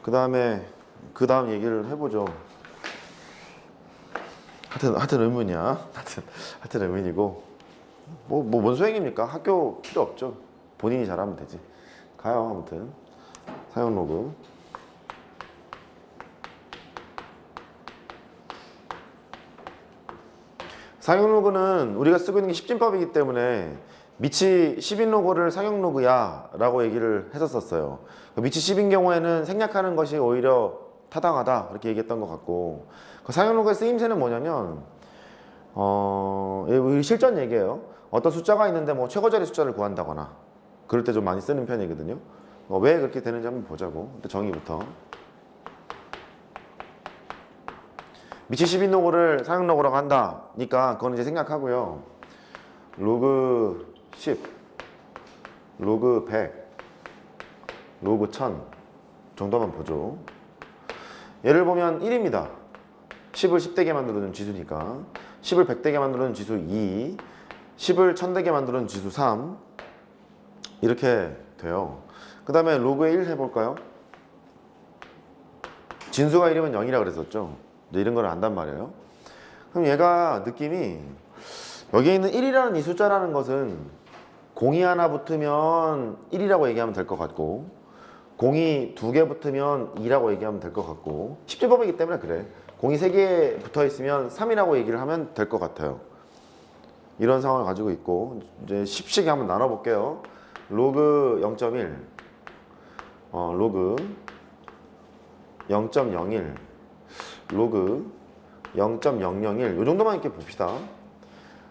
그 다음 얘기를 해보죠. 하여튼 의문이야. 하여튼 의문이고 뭔 소용입니까? 학교 필요 없죠. 본인이 잘하면 되지. 가요. 아무튼 사용 로그. 사용 로그는 우리가 쓰고 있는 게 10진법이기 때문에 미치 10인 로그를 사용 로그야 라고 얘기를 했었어요. 미치 10인 경우에는 생략하는 것이 오히려 타당하다 이렇게 얘기했던 것 같고, 그 사용 로그의 쓰임새는 뭐냐면 우리 실전 얘기예요. 어떤 숫자가 있는데 뭐 최고자리 숫자를 구한다거나 그럴 때 좀 많이 쓰는 편이거든요. 왜 그렇게 되는지 한번 보자고. 일단 정의부터. 미치 10인 로그를 사용 로그라고 한다니까 그건 이제 생략하고요. 로그 10, 로그 100, 로그 1000 정도만 보죠. 예를 보면 1입니다. 10을 10대게 만들어준 지수니까 10을 100대게 만들어준 지수 2, 10을 1000대게 만들어준 지수 3 이렇게 돼요. 그 다음에 로그의 1 해볼까요? 진수가 1이면 0이라 그랬었죠. 이런 걸 안단 말이에요. 그럼 얘가 느낌이 여기에 있는 1이라는 이 숫자라는 것은 공이 하나 붙으면 1이라고 얘기하면 될 것 같고, 공이 2개 붙으면 2라고 얘기하면 될 것 같고, 10진법이기 때문에 그래. 공이 3개 붙어 있으면 3이라고 얘기를 하면 될 것 같아요. 이런 상황을 가지고 있고, 이제 10씩 한번 나눠볼게요. 로그 0.1, 로그 0.01, 로그 0.001 이 정도만 이렇게 봅시다.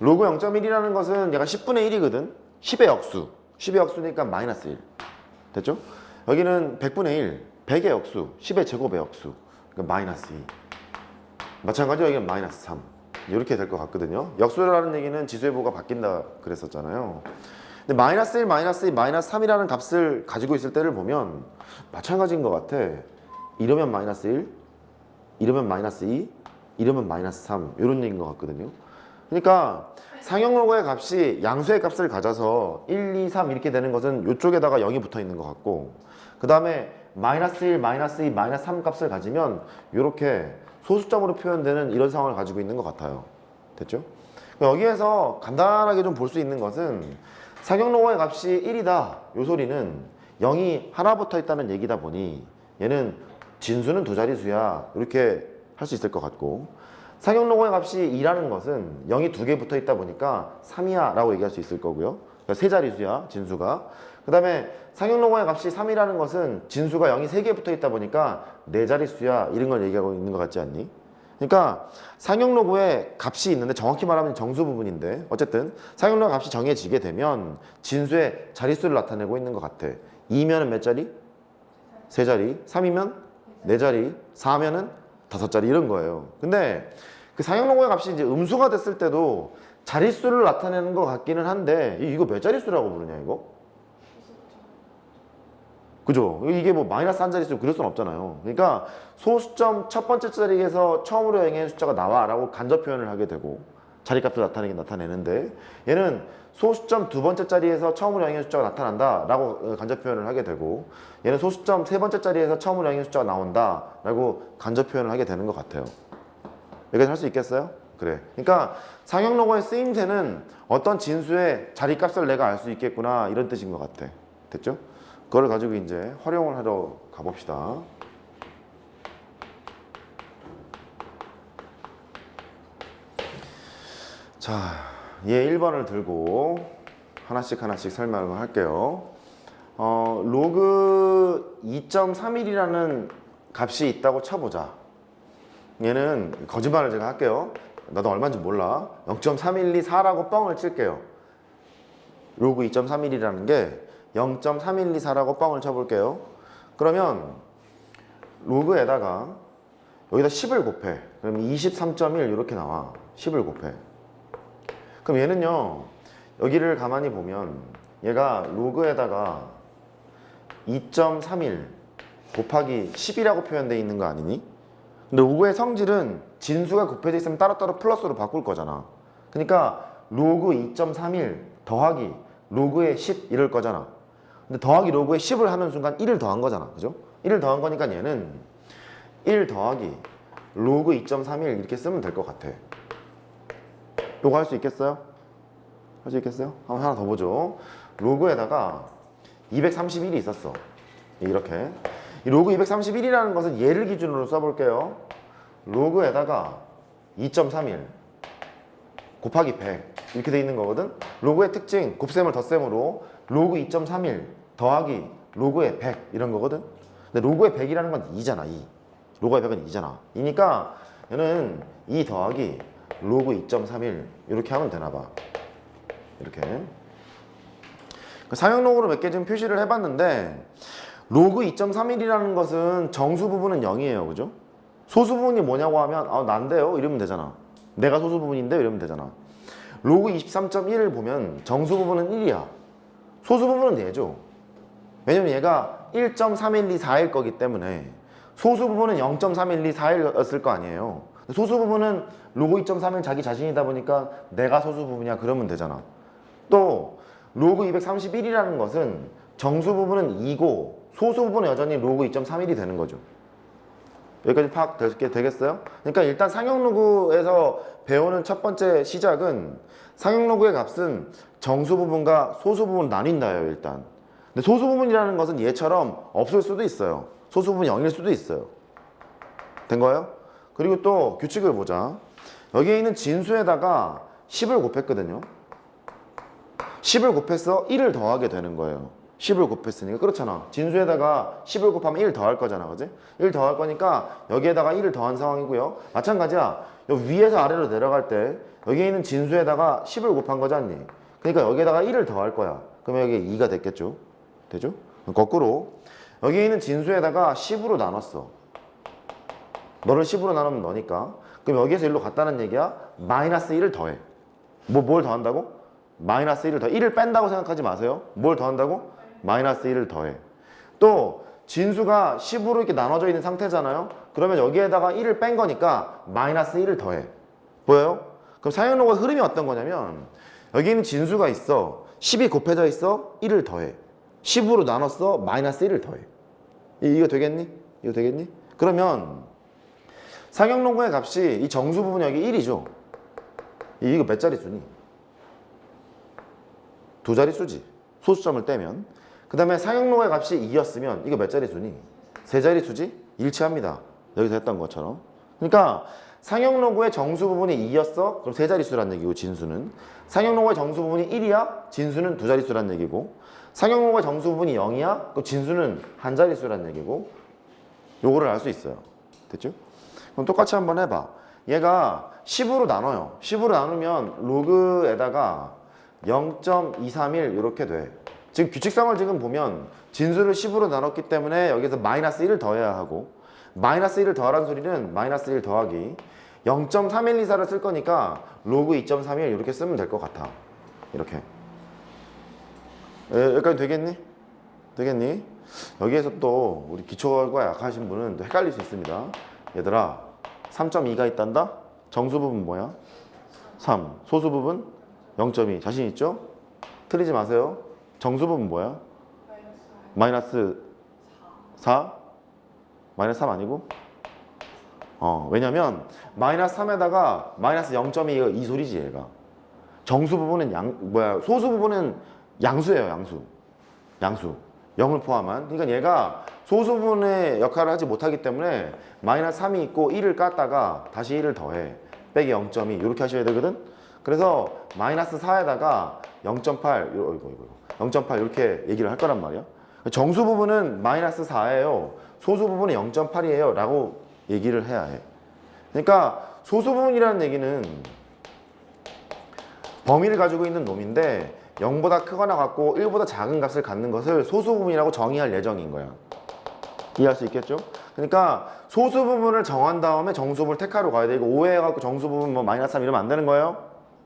로그 0.1이라는 것은 얘가 10분의 1이거든. 10의 역수. 10의 역수니까 마이너스 1. 됐죠? 여기는 100분의 1. 100의 역수. 10의 제곱의 역수. 그러니까 마이너스 2. 마찬가지로 여기는 마이너스 3. 이렇게 될 것 같거든요. 역수라는 얘기는 지수의 부호가 바뀐다 그랬었잖아요. 근데 마이너스 1, 마이너스 2, 마이너스 3이라는 값을 가지고 있을 때를 보면 마찬가지인 것 같아. 이러면 마이너스 1, 이러면 마이너스 2, 이러면 마이너스 3 이런 얘기인 것 같거든요. 그러니까 상용 로그의 값이 양수의 값을 가져서 1, 2, 3 이렇게 되는 것은 이쪽에다가 0이 붙어 있는 것 같고, 그 다음에 마이너스 1, 마이너스 2, 마이너스 3 값을 가지면 이렇게 소수점으로 표현되는 이런 상황을 가지고 있는 것 같아요. 됐죠? 여기에서 간단하게 좀 볼 수 있는 것은 상용 로그의 값이 1이다 이 소리는 0이 하나 붙어 있다는 얘기다 보니 얘는 진수는 두 자릿수야 이렇게 할 수 있을 것 같고, 상용 로그의 값이 2라는 것은 0이 2개 붙어 있다 보니까 3이야 라고 얘기할 수 있을 거고요. 그러니까 세 자릿수야 진수가. 그 다음에 상용 로그의 값이 3이라는 것은 진수가 0이 3개 붙어 있다 보니까 네 자릿수야 이런 걸 얘기하고 있는 것 같지 않니? 그러니까 상용 로그의 값이 있는데, 정확히 말하면 정수 부분인데 어쨌든 상용 로그 값이 정해지게 되면 진수의 자릿수를 나타내고 있는 것 같아. 2면은 몇 자리? 세 자리. 3이면 네 자리. 4면은 5자리 이런 거예요. 근데 그 상용 로그의 값이 이제 음수가 됐을 때도 자릿수를 나타내는 것 같기는 한데 이거 몇 자릿수라고 부르냐 이거? 그죠? 이게 뭐 마이너스 한 자릿수 그럴 순 없잖아요. 그러니까 소수점 첫 번째 자리에서 처음으로 영의 숫자가 나와 라고 간접 표현을 하게 되고 자리값을 나타내는데, 얘는 소수점 두 번째 자리에서 처음으로 영의 숫자가 나타난다 라고 간접 표현을 하게 되고, 얘는 소수점 세 번째 자리에서 처음으로 영의 숫자가 나온다 라고 간접 표현을 하게 되는 것 같아요. 여기까지 할 수 있겠어요? 그래. 그러니까 상용 로그의 쓰임새는 어떤 진수의 자리값을 내가 알 수 있겠구나 이런 뜻인 것 같아. 됐죠? 그걸 가지고 이제 활용을 하러 가봅시다. 자, 얘 1번을 들고 하나씩 설명을 할게요. 로그 2.31이라는 값이 있다고 쳐보자. 얘는 거짓말을 제가 할게요. 나도 얼마인지 몰라. 0.3124라고 뻥을 칠게요. 로그 2.31이라는 게 0.3124라고 뻥을 쳐볼게요. 그러면 로그에다가 여기다 10을 곱해. 그러면 23.1 이렇게 나와. 10을 곱해. 그럼 얘는요, 여기를 가만히 보면 얘가 로그에다가 2.31 곱하기 10이라고 표현되어 있는 거 아니니? 근데 로그의 성질은 진수가 곱해져 있으면 따로따로 플러스로 바꿀 거잖아. 그러니까 로그 2.31 더하기 로그의 10 이럴 거잖아. 근데 더하기 로그의 10을 하는 순간 1을 더한 거잖아. 그죠? 1을 더한 거니까 얘는 1 더하기 로그 2.31 이렇게 쓰면 될 것 같아. 요거 할 수 있겠어요? 할 수 있겠어요? 한번 하나 더 보죠. 로그에다가 231이 있었어. 이렇게. 이 로그 231이라는 것은 얘를 기준으로 써볼게요. 로그에다가 2.31 곱하기 100 이렇게 돼 있는 거거든. 로그의 특징 곱셈을 덧셈으로 로그 2.31 더하기 로그의 100 이런 거거든. 근데 로그의 100이라는 건 2잖아. 2. 로그의 100은 2잖아. 이니까 얘는 2 더하기 로그 2.31 이렇게 하면 되나 봐. 이렇게. 상형 로그로 몇 개 지금 표시를 해봤는데 로그 2.31이라는 것은 정수 부분은 0이에요. 그죠? 소수 부분이 뭐냐고 하면 난데요? 이러면 되잖아. 내가 소수 부분인데 이러면 되잖아. 로그 23.1을 보면 정수 부분은 1이야. 소수 부분은 얘죠. 왜냐면 얘가 1.3124일 거기 때문에 소수 부분은 0.3124였을 거 아니에요. 소수 부분은 로그 2.31 자기 자신이다 보니까 내가 소수 부분이야 그러면 되잖아. 또 로그 231이라는 것은 정수 부분은 2고 소수 부분은 여전히 로그 2.31이 되는 거죠. 여기까지 파악되겠어요? 그러니까 일단 상형 로그에서 배우는 첫 번째 시작은 상형 로그의 값은 정수 부분과 소수 부분 나뉜다예요. 일단. 근데 소수 부분이라는 것은 얘처럼 없을 수도 있어요. 소수 부분이 0일 수도 있어요. 된 거예요? 그리고 또 규칙을 보자. 여기에 있는 진수에다가 10을 곱했거든요. 10을 곱해서 1을 더하게 되는 거예요. 10을 곱했으니까. 그렇잖아. 진수에다가 10을 곱하면 1 더할 거잖아. 그지? 1 더할 거니까 여기에다가 1을 더한 상황이고요. 마찬가지야. 여기 위에서 아래로 내려갈 때 여기에 있는 진수에다가 10을 곱한 거지 않니? 그러니까 여기에다가 1을 더할 거야. 그러면 여기 2가 됐겠죠? 되죠? 거꾸로 여기 있는 진수에다가 10으로 나눴어. 너를 10으로 나누면 너니까. 그럼 여기에서 1로 갔다는 얘기야. 마이너스 1을 더해. 뭘 더한다고? 마이너스 1을 더해. 1을 뺀다고 생각하지 마세요. 뭘 더한다고? 마이너스 1을 더해. 또 진수가 10으로 이렇게 나눠져 있는 상태잖아요. 그러면 여기에다가 1을 뺀 거니까 마이너스 1을 더해. 보여요? 그럼 상형 로그의 흐름이 어떤 거냐면 여기 있는 진수가 있어. 10이 곱해져 있어. 1을 더해. 10으로 나눴어. 마이너스 1을 더해. 이거 되겠니? 이거 되겠니? 그러면 상형 로그의 값이 이 정수 부분 여기 1이죠. 이거 몇 자릿수니? 두 자릿수지. 소수점을 떼면. 그 다음에 상형 로그의 값이 2였으면 이거 몇 자릿수니? 세 자릿수지? 일치합니다. 여기서 했던 것처럼. 그러니까 상형 로그의 정수 부분이 2였어? 그럼 세 자릿수란 얘기고 진수는. 상형 로그의 정수 부분이 1이야? 진수는 두 자릿수란 얘기고. 상형 로그의 정수 부분이 0이야? 그럼 진수는 한 자릿수란 얘기고. 요거를 알 수 있어요. 됐죠? 그럼 똑같이 한번 해봐. 얘가 10으로 나눠요. 10으로 나누면 로그에다가 0.231 이렇게 돼. 지금 규칙상을 지금 보면 진수를 10으로 나눴기 때문에 여기서 마이너스 1을 더해야 하고 마이너스 1을 더하라는 소리는 마이너스 1 더하기 0.3124를 쓸 거니까 로그 2.31 이렇게 쓰면 될 것 같아. 이렇게. 여기까지 되겠니? 되겠니? 여기에서 또 우리 기초가 약하신 분은 또 헷갈릴 수 있습니다. 얘들아 3.2가 있단다? 정수 부분 뭐야? 3. 소수 부분? 0.2. 자신 있죠? 틀리지 마세요. 정수 부분 뭐야? 마이너스 4? 마이너스 3 아니고? 왜냐면 마이너스 3에다가 마이너스 0.2가 이 소리지 얘가. 정수 부분은 소수 부분은 양수예요. 양수. 0을 포함한. 그러니까 얘가 소수 부분의 역할을 하지 못하기 때문에 마이너스 3이 있고 1을 깠다가 다시 1을 더해. 빼기 0.2 이렇게 하셔야 되거든. 그래서 마이너스 4에다가 0.8 0.8 이렇게 얘기를 할 거란 말이야. 정수 부분은 마이너스 4예요. 소수 부분은 0.8이에요 라고 얘기를 해야 해. 그러니까 소수 부분이라는 얘기는 범위를 가지고 있는 놈인데 0보다 크거나 같고 1보다 작은 값을 갖는 것을 소수 부분이라고 정의할 예정인 거야. 이해할 수 있겠죠? 그러니까 소수 부분을 정한 다음에 정수 부분을 택하러 가야 돼. 이거 오해해갖고 정수 부분 뭐 마이너스 3 이러면 안 되는 거예요.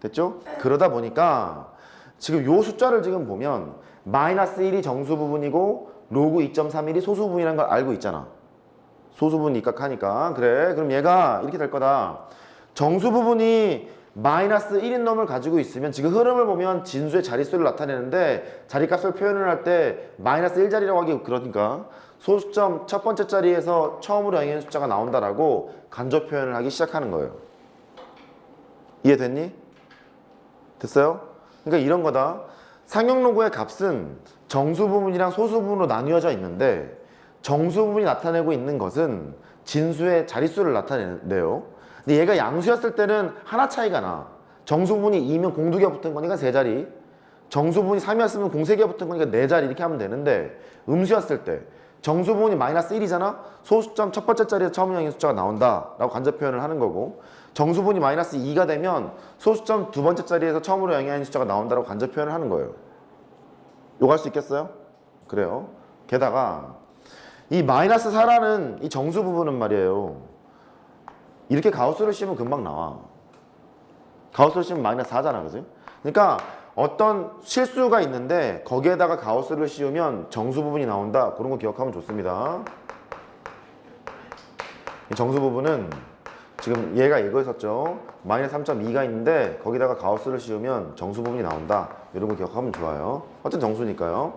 됐죠? 그러다 보니까 지금 요 숫자를 지금 보면 마이너스 1이 정수 부분이고 로그 2.31이 소수 부분이라는 걸 알고 있잖아. 소수 부분 입각하니까. 그래, 그럼 얘가 이렇게 될 거다. 정수 부분이 마이너스 1인 놈을 가지고 있으면 지금 흐름을 보면 진수의 자릿수를 나타내는데 자리값을 표현을 할 때 마이너스 1자리라고 하기 그러니까 소수점 첫 번째 자리에서 처음으로 영역의 숫자가 나온다라고 간접 표현을 하기 시작하는 거예요. 이해됐니? 됐어요? 그러니까 이런 거다. 상형 로그의 값은 정수 부분이랑 소수 부분으로 나뉘어져 있는데 정수 부분이 나타내고 있는 것은 진수의 자릿수를 나타내는데요. 근데 얘가 양수였을 때는 하나 차이가 나. 정수 부분이 2면 공 2개 붙은 거니까 3자리. 정수 부분이 3이었으면 공 3개 붙은 거니까 4자리 이렇게 하면 되는데 음수였을 때 정수 부분이 마이너스 1이잖아? 소수점 첫 번째 자리에서 처음 영역의 숫자가 나온다 라고 간접 표현을 하는 거고 정수 부분이 마이너스 2가 되면 소수점 두 번째 자리에서 처음으로 영역의 숫자가 나온다라고 간접 표현을 하는 거예요. 요거 할 수 있겠어요? 그래요. 게다가 이 마이너스 4라는 이 정수 부분은 말이에요. 이렇게 가우스를 씌우면 금방 나와. 가우스를 씌우면 마이너스 4잖아. 그지? 그러니까 어떤 실수가 있는데 거기에다가 가우스를 씌우면 정수 부분이 나온다. 그런 거 기억하면 좋습니다. 이 정수 부분은 지금 얘가 이거였었죠. 마이너스 3.2가 있는데 거기다가 가우스를 씌우면 정수 부분이 나온다. 이런 거 기억하면 좋아요. 어쨌든 정수니까요.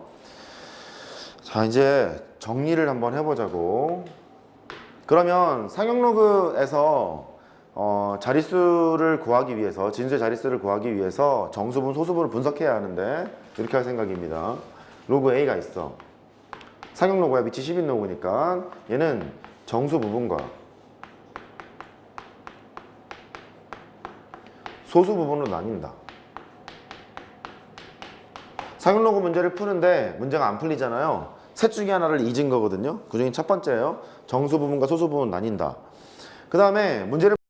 자, 이제 정리를 한번 해보자고. 그러면 상형 로그에서 자릿수를 구하기 위해서 진수의 자릿수를 구하기 위해서 정수분, 소수분을 분석해야 하는데 이렇게 할 생각입니다. 로그 A가 있어. 상형 로그야. 밑이 10인 로그니까 얘는 정수 부분과 소수 부분으로 나뉜다. 상형 로그 문제를 푸는데 문제가 안 풀리잖아요. 셋 중에 하나를 잊은 거거든요. 그 중에 첫 번째예요. 정수 부분과 소수 부분 나뉜다. 그 다음에 문제를